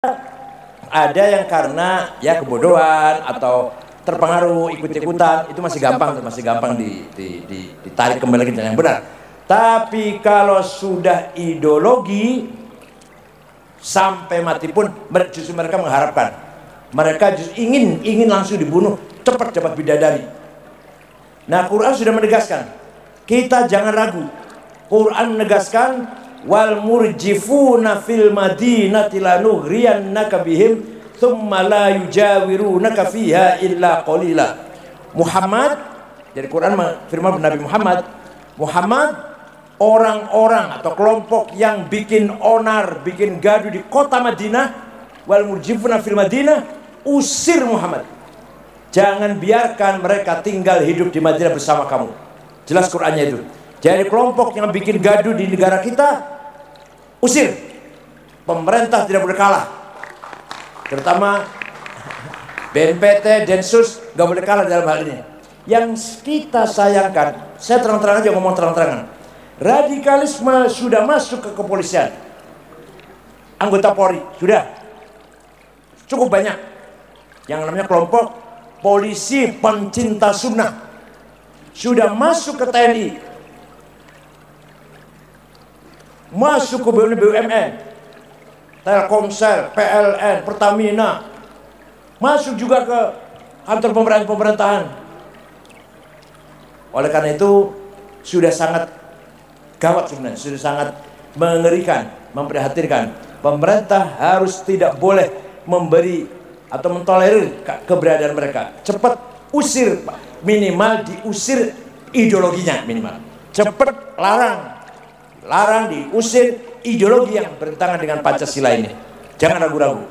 Ada yang karena ya kebodohan atau terpengaruh ikut-ikutan, itu masih gampang ditarik kembali ke jalan yang benar. Tapi kalau sudah ideologi sampai mati pun justru mereka mengharapkan, mereka justru ingin langsung dibunuh, cepat bidadari. Nah, Quran sudah menegaskan, kita jangan ragu. Quran menegaskan, wal murjifuna fil madinati lanughriyannaka bihim thumma la yujawirunaka fiha illa qalila. Muhammad, dari Quran firman Nabi Muhammad, orang-orang atau kelompok yang bikin onar, bikin gaduh di kota Madinah, wal murjifuna fil madinah, usir Muhammad. Jangan biarkan mereka tinggal hidup di Madinah bersama kamu. Jelas Qurannya itu. Jadi kelompok yang bikin gaduh di negara kita, usir. Pemerintah tidak boleh kalah. Terutama BNPT, Densus gak boleh kalah dalam hal ini. Yang kita sayangkan, saya terang-terang aja ngomong terang-terangan, radikalisme sudah masuk ke kepolisian. Anggota Polri sudah cukup banyak. Yang namanya kelompok polisi pencinta sunnah sudah masuk ke TNI, masuk ke BUMN, Telkomsel, PLN, Pertamina, masuk juga ke kantor pemerintahan. Oleh karena itu sudah sangat gawat sebenarnya, sudah sangat mengerikan, memprihatinkan. Pemerintah harus tidak boleh memberi atau mentolerir keberadaan mereka. Cepat usir, minimal diusir ideologinya, minimal. Cepat larang diusir ideologi yang bertentangan dengan Pancasila ini. Jangan ragu-ragu.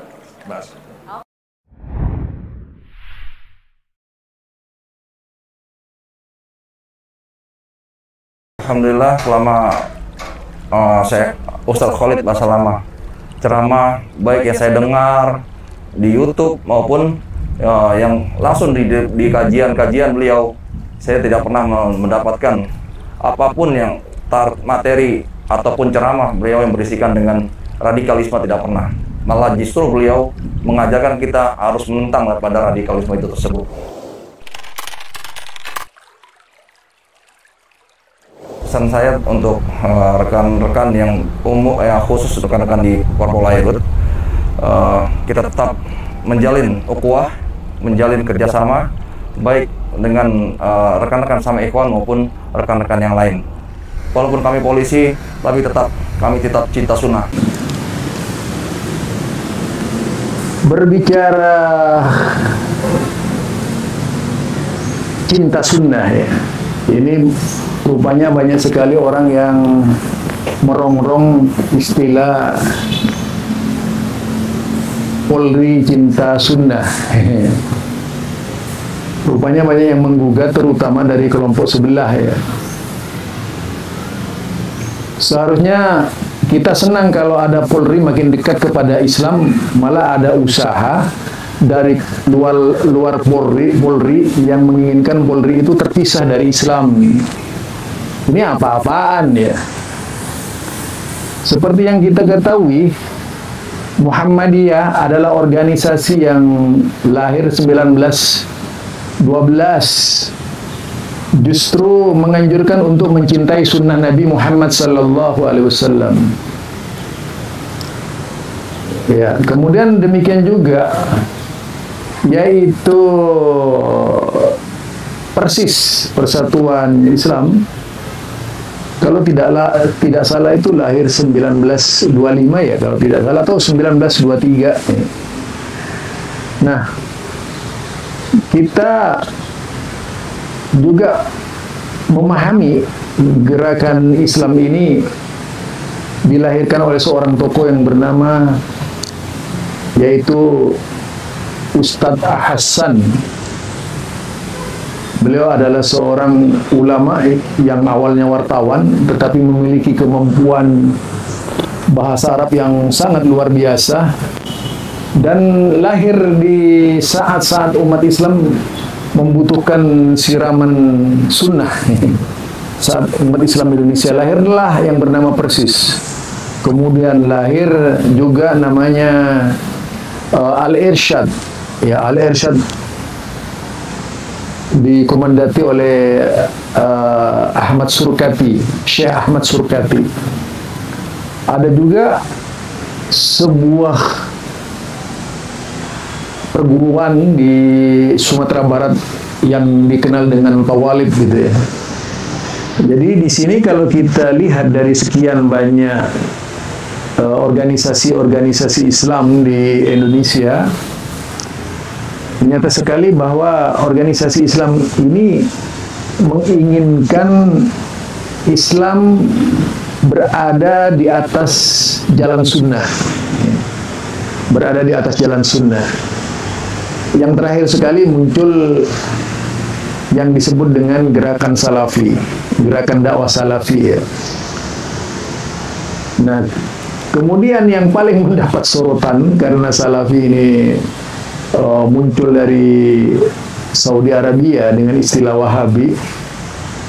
Alhamdulillah selama saya Ustadz Khalid Basalamah ceramah, baik yang saya dengar di YouTube maupun yang langsung di kajian-kajian beliau, saya tidak pernah mendapatkan apapun yang materi ataupun ceramah beliau yang berisikan dengan radikalisme, tidak pernah. Malah justru beliau mengajarkan kita harus menentang pada radikalisme itu tersebut. Pesan saya untuk rekan-rekan yang khusus rekan-rekan di Korporal Airut, kita tetap menjalin ukhuwah, menjalin kerjasama baik dengan rekan-rekan sama ikhwan maupun rekan-rekan yang lain. Walaupun kami polisi, tapi kami tetap cinta sunnah. Berbicara cinta sunnah ya, ini rupanya banyak sekali orang yang merongrong istilah Polri cinta sunnah. Rupanya banyak yang menggugat, terutama dari kelompok sebelah ya. Seharusnya kita senang kalau ada Polri makin dekat kepada Islam, malah ada usaha dari luar Polri yang menginginkan Polri itu terpisah dari Islam. Ini apa-apaan ya? Seperti yang kita ketahui, Muhammadiyah adalah organisasi yang lahir 1912, justru menganjurkan untuk mencintai sunnah Nabi Muhammad SAW. Ya, kemudian demikian juga, yaitu Persis, Persatuan Islam, kalau tidak salah itu lahir 1925 ya, kalau tidak salah, atau 1923. Nah, kita juga memahami gerakan Islam ini dilahirkan oleh seorang tokoh yang bernama, yaitu Ustadz Hasan. Beliau adalah seorang ulama yang awalnya wartawan, tetapi memiliki kemampuan bahasa Arab yang sangat luar biasa, dan lahir di saat-saat umat Islam membutuhkan siraman sunnah. Saat umat Islam Indonesia lahirlah yang bernama Persis. Kemudian lahir juga namanya Al-Irsyad, ya, Al-Irsyad dikomandati oleh Ahmad Surkati, Syekh Ahmad Surkati. Ada juga sebuah perguruan di Sumatera Barat yang dikenal dengan Tawalib gitu ya. Jadi di sini kalau kita lihat dari sekian banyak organisasi-organisasi Islam di Indonesia, nyata sekali bahwa organisasi Islam ini menginginkan Islam berada di atas jalan sunnah, berada di atas jalan sunnah. Yang terakhir sekali muncul yang disebut dengan gerakan salafi, gerakan dakwah salafi ya. Nah, kemudian yang paling mendapat sorotan karena salafi ini muncul dari Saudi Arabia dengan istilah Wahabi,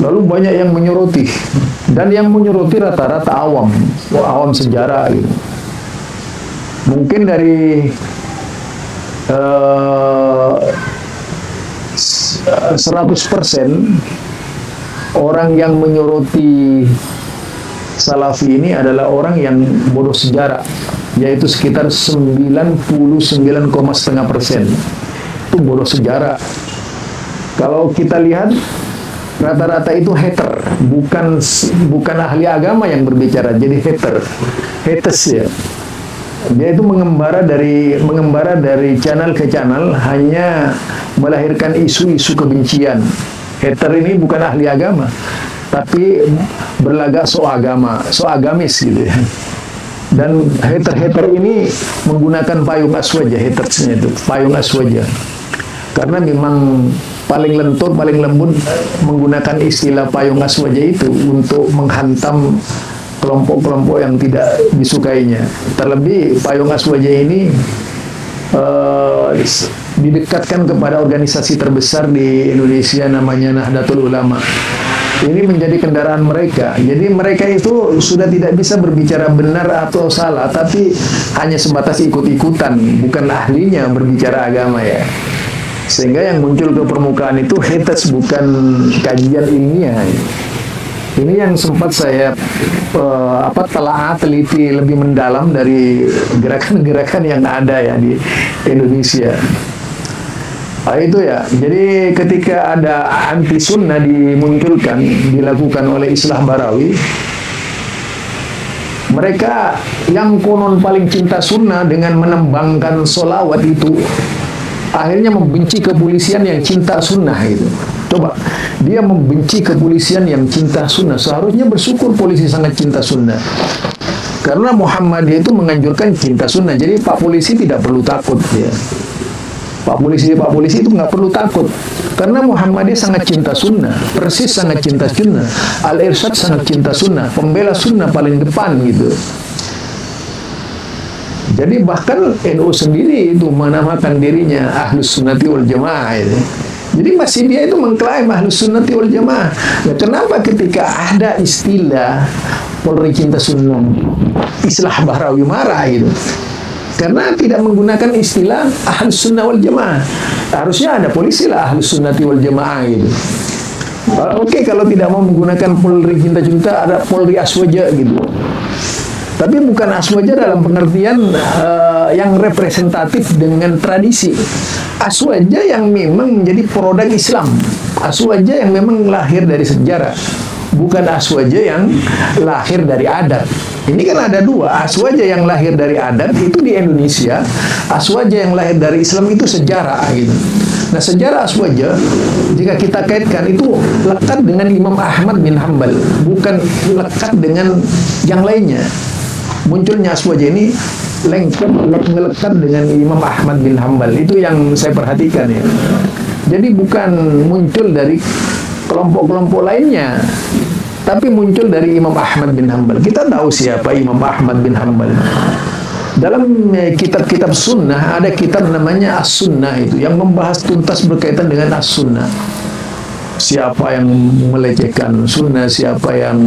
lalu banyak yang menyoroti, dan yang menyoroti rata-rata awam sejarah gitu. Mungkin dari 100% orang yang menyoroti salafi ini adalah orang yang bodoh sejarah, yaitu sekitar 99,5% itu bodoh sejarah. Kalau kita lihat rata-rata itu hater, bukan ahli agama yang berbicara, jadi haters ya. Dia itu mengembara dari channel ke channel, hanya melahirkan isu-isu kebencian. Hater ini bukan ahli agama, tapi berlagak so agamis gitu ya. Dan hater ini menggunakan payung aswaja, hatersnya itu payung aswaja, karena memang paling lentur, paling lembut menggunakan istilah payung aswaja itu untuk menghantam kelompok-kelompok yang tidak disukainya. Terlebih payung aswaja ini didekatkan kepada organisasi terbesar di Indonesia, namanya Nahdlatul Ulama. Ini menjadi kendaraan mereka. Jadi mereka itu sudah tidak bisa berbicara benar atau salah, tapi hanya sebatas ikut-ikutan, bukan ahlinya berbicara agama ya. Sehingga yang muncul ke permukaan itu haters, bukan kajian ilmiah. Ini yang sempat saya teliti lebih mendalam dari gerakan-gerakan yang ada ya di Indonesia. Itu ya. Jadi ketika ada anti sunnah dilakukan oleh Islah Barawi, mereka yang konon paling cinta sunnah dengan menembangkan sholawat itu akhirnya membenci kepolisian yang cinta sunnah itu. Coba, dia membenci kepolisian yang cinta sunnah. Seharusnya bersyukur polisi sangat cinta sunnah, karena Muhammadiyah itu menganjurkan cinta sunnah. Jadi Pak Polisi tidak perlu takut ya. Pak polisi itu nggak perlu takut, karena Muhammadiyah sangat cinta sunnah, Persis sangat cinta sunnah, Al-Irsyad sangat cinta sunnah, pembela sunnah paling depan gitu. Jadi bahkan NU sendiri itu menamakan dirinya Ahlus Sunnati wal Jamaah itu. Jadi masih dia itu mengklaim Ahlus Sunnati wal Jamaah. Nah, kenapa ketika ada istilah Polri cinta sunnah, Islah Barawi marah gitu? Karena tidak menggunakan istilah Ahlus Sunnah wal Jamaah. Harusnya ada polisi lah Ahlus Sunnati wal Jamaah gitu. Oke, kalau tidak mau menggunakan Polri cinta-cinta, ada Polri Aswaja gitu. Tapi bukan aswaja dalam pengertian yang representatif dengan tradisi. Aswaja yang memang menjadi produk Islam. Aswaja yang memang lahir dari sejarah. Bukan aswaja yang lahir dari adat. Ini kan ada dua. Aswaja yang lahir dari adat itu di Indonesia. Aswaja yang lahir dari Islam itu sejarah gitu. Nah, sejarah aswaja jika kita kaitkan itu lekat dengan Imam Ahmad bin Hanbal, bukan lekat dengan yang lainnya. Munculnya aswaja ini melekat dengan Imam Ahmad bin Hanbal. Itu yang saya perhatikan ya. Jadi bukan muncul dari kelompok-kelompok lainnya, tapi muncul dari Imam Ahmad bin Hanbal. Kita tahu siapa Imam Ahmad bin Hanbal. Dalam kitab-kitab sunnah ada kitab namanya As-Sunnah itu, yang membahas tuntas berkaitan dengan As-Sunnah. Siapa yang melecehkan sunnah, siapa yang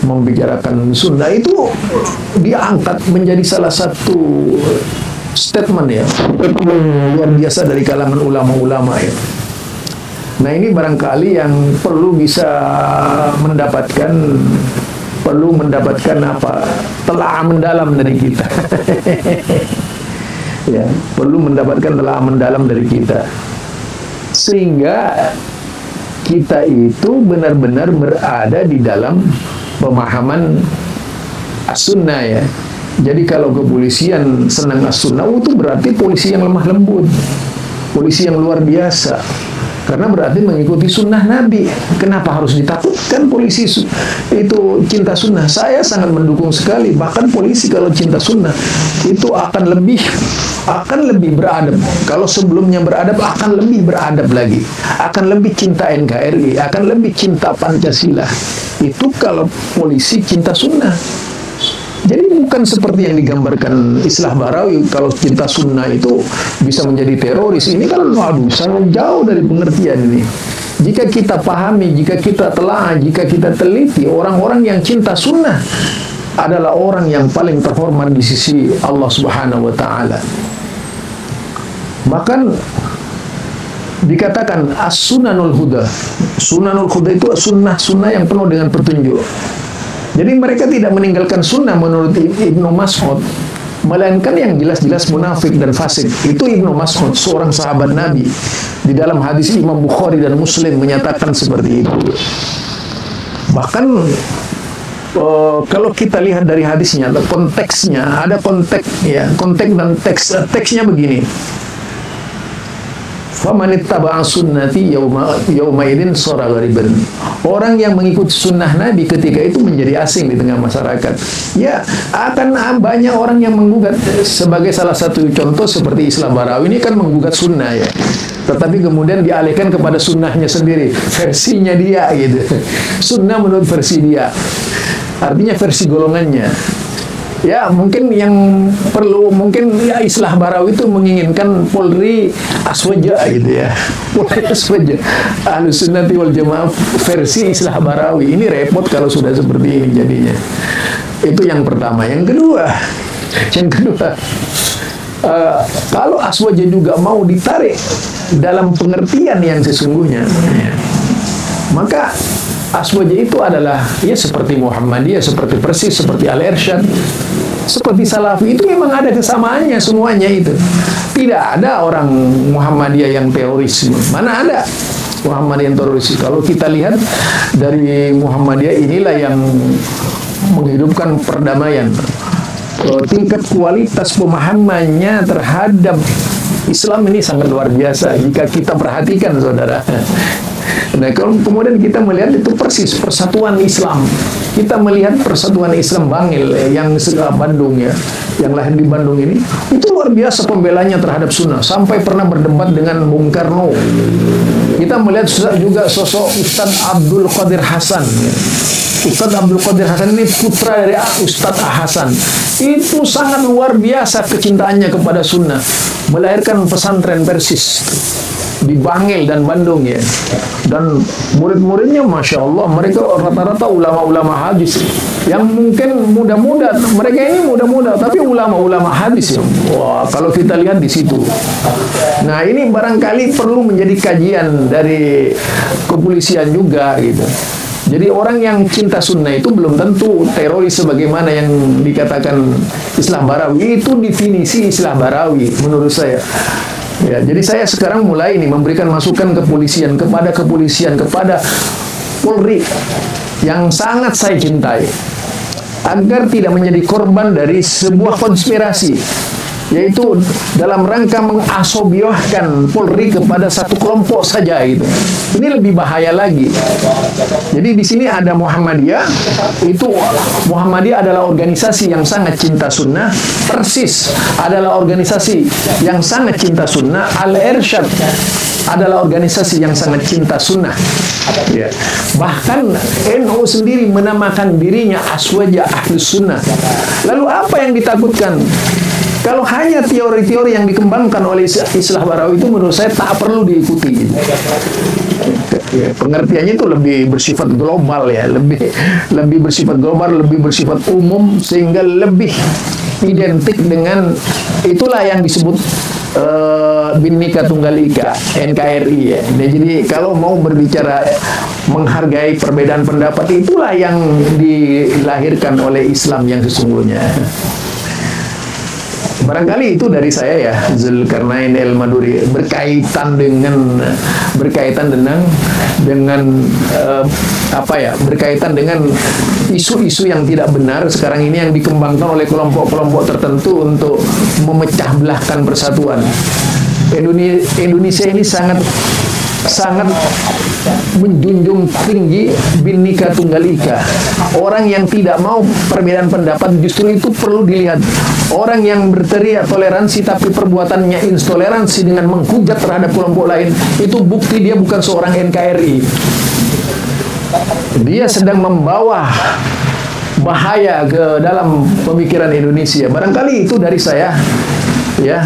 membicarakan sunnah, itu diangkat menjadi salah satu statement ya, luar biasa dari kalangan ulama-ulama ya. Nah ini barangkali yang perlu mendapatkan apa, telaah mendalam dari kita. Ya, perlu mendapatkan telaah mendalam dari kita, sehingga kita itu benar-benar berada di dalam pemahaman as-sunnah ya. Jadi kalau kepolisian senang as-sunnah, itu berarti polisi yang lemah lembut, polisi yang luar biasa. Karena berarti mengikuti sunnah Nabi. Kenapa harus ditakutkan polisi itu cinta sunnah? Saya sangat mendukung sekali. Bahkan polisi kalau cinta sunnah itu akan lebih beradab. Kalau sebelumnya beradab, akan lebih beradab lagi. Akan lebih cinta NKRI, akan lebih cinta Pancasila. Itu kalau polisi cinta sunnah. Jadi bukan seperti yang digambarkan Islah Barawi, kalau cinta sunnah itu bisa menjadi teroris. Ini kan waduh, sangat jauh dari pengertian ini. Jika kita pahami, jika kita telah, jika kita teliti, orang-orang yang cinta sunnah adalah orang yang paling terhormat di sisi Allah Subhanahu wa Ta'ala. Bahkan dikatakan as-sunanul huda. Sunanul huda itu sunnah-sunnah yang penuh dengan petunjuk. Jadi mereka tidak meninggalkan sunnah menurut Ibnu Mas'ud, melainkan yang jelas-jelas munafik dan fasik. Itu Ibnu Mas'ud, seorang sahabat Nabi. Di dalam hadis Imam Bukhari dan Muslim menyatakan seperti itu. Bahkan kalau kita lihat dari hadisnya, konteksnya, ada konteks ya, konteks dan teksnya begini. Famanittaba'a sunnati yauma idzin shara ghariban. Orang yang mengikuti sunnah Nabi ketika itu menjadi asing di tengah masyarakat. Ya, akan banyak orang yang menggugat. Sebagai salah satu contoh seperti Islah Barawi ini kan menggugat sunnah ya. Tetapi kemudian dialihkan kepada sunnahnya sendiri, versinya dia gitu. Sunnah menurut versi dia. Artinya versi golongannya. Ya, mungkin yang perlu, mungkin ya Islah Barawi itu menginginkan Polri aswaja gitu ya. Polri aswaja. Ahlus Sunnati wal Jamaah versi Islah Barawi. Ini repot kalau sudah seperti ini jadinya. Itu yang pertama. Yang kedua, kalau aswaja juga mau ditarik dalam pengertian yang sesungguhnya, maka aswaja itu adalah ya seperti Muhammadiyah, seperti Persis, seperti Al-Irsyad, seperti Salafi. Itu memang ada kesamaannya semuanya itu. Tidak ada orang Muhammadiyah yang teroris. Mana ada Muhammadiyah yang teroris? Kalau kita lihat dari Muhammadiyah, inilah yang menghidupkan perdamaian. Tingkat kualitas pemahamannya terhadap Islam ini sangat luar biasa jika kita perhatikan, saudara. Nah, kalau kemudian kita melihat itu persis persatuan Islam. Kita melihat persatuan Islam Bangil yang Bandung ya, yang lahir di Bandung ini, itu luar biasa pembelanya terhadap sunnah. Sampai pernah berdebat dengan Bung Karno. Kita melihat juga sosok Ustadz Abdul Qadir Hasan. Ustadz Abdul Qadir Hasan ini putra dari Ustadz Hasan. Itu sangat luar biasa kecintaannya kepada sunnah. Melahirkan pesantren Persis di Bangil dan Bandung ya. Dan murid-muridnya Masya Allah, mereka rata-rata ulama-ulama hadis yang mungkin muda-muda. Mereka ini muda-muda tapi ulama-ulama hadis ya. Wah, kalau kita lihat di situ. Nah, ini barangkali perlu menjadi kajian dari kepolisian juga gitu. Jadi orang yang cinta sunnah itu belum tentu teroris sebagaimana yang dikatakan Islah Barawi. Itu definisi Islah Barawi menurut saya. Ya, jadi saya sekarang mulai ini memberikan masukan kepolisian, kepada Polri yang sangat saya cintai, agar tidak menjadi korban dari sebuah konspirasi, yaitu dalam rangka mengasobiahkan Polri kepada satu kelompok saja gitu. Ini lebih bahaya lagi. Jadi di sini ada Muhammadiyah. Itu Muhammadiyah adalah organisasi yang sangat cinta sunnah. Persis adalah organisasi yang sangat cinta sunnah. Al-Irsyad adalah organisasi yang sangat cinta sunnah. Ya. Bahkan NU sendiri menamakan dirinya Aswaja Ahlus Sunnah. Lalu apa yang ditakutkan? Kalau hanya teori-teori yang dikembangkan oleh Islah Barawi itu menurut saya tak perlu diikuti. Ya, pengertiannya itu lebih bersifat global ya, lebih bersifat global, lebih bersifat umum, sehingga lebih identik dengan, itulah yang disebut Bhinneka Tunggal Ika, NKRI ya. Nah, jadi kalau mau berbicara menghargai perbedaan pendapat, itulah yang dilahirkan oleh Islam yang sesungguhnya. Barangkali itu dari saya ya, Zulkarnain El-Maduri, berkaitan dengan berkaitan dengan isu-isu yang tidak benar sekarang ini yang dikembangkan oleh kelompok-kelompok tertentu untuk memecah belahkan persatuan. Indonesia ini sangat menjunjung tinggi Bhinneka Tunggal Ika. Orang yang tidak mau perbedaan pendapat justru itu perlu dilihat. Orang yang berteriak toleransi tapi perbuatannya intoleransi dengan menghujat terhadap kelompok lain, itu bukti dia bukan seorang NKRI. Dia sedang membawa bahaya ke dalam pemikiran Indonesia. Barangkali itu dari saya ya.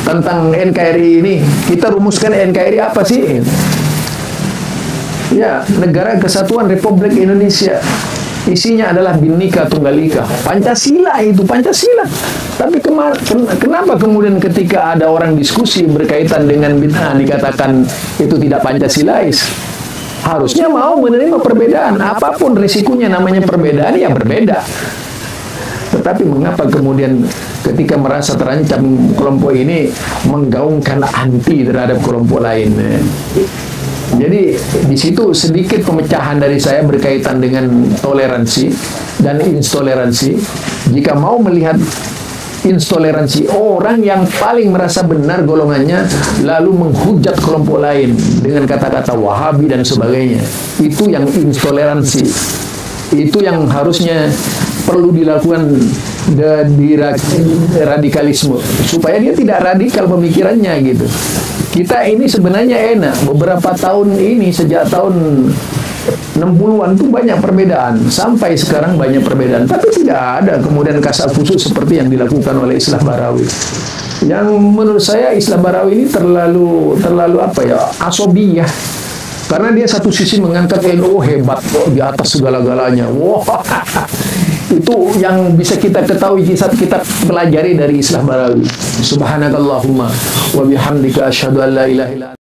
Tentang NKRI ini, kita rumuskan NKRI apa sih? Ya, Negara Kesatuan Republik Indonesia. Isinya adalah Bhinneka Tunggal Ika. Pancasila itu, Pancasila. Tapi kenapa kemudian ketika ada orang diskusi berkaitan dengan bid'ah dikatakan itu tidak Pancasilais? Harusnya mau menerima perbedaan. Apapun risikonya, namanya perbedaan, ya berbeda. Tetapi mengapa kemudian ketika merasa terancam kelompok ini menggaungkan anti terhadap kelompok lain? Jadi di situ sedikit pemecahan dari saya berkaitan dengan toleransi dan intoleransi. Jika mau melihat intoleransi, orang yang paling merasa benar golongannya lalu menghujat kelompok lain dengan kata-kata Wahabi dan sebagainya, itu yang intoleransi. Itu yang harusnya perlu dilakukan di radikalisme supaya dia tidak radikal pemikirannya gitu. Kita ini sebenarnya enak, beberapa tahun ini sejak tahun 60-an tuh banyak perbedaan, sampai sekarang banyak perbedaan, tapi tidak ada kemudian kasak khusus seperti yang dilakukan oleh Islah Bahrawi. Yang menurut saya Islah Bahrawi ini terlalu apa ya, asobiyah. Karena dia satu sisi mengangkat NU hebat di atas segala-galanya. Wah, itu yang bisa kita ketahui saat kita pelajari dari Islah Bahrawi. Subhanakallahumma wa bihamdika asyhadu an la ilaha illa anta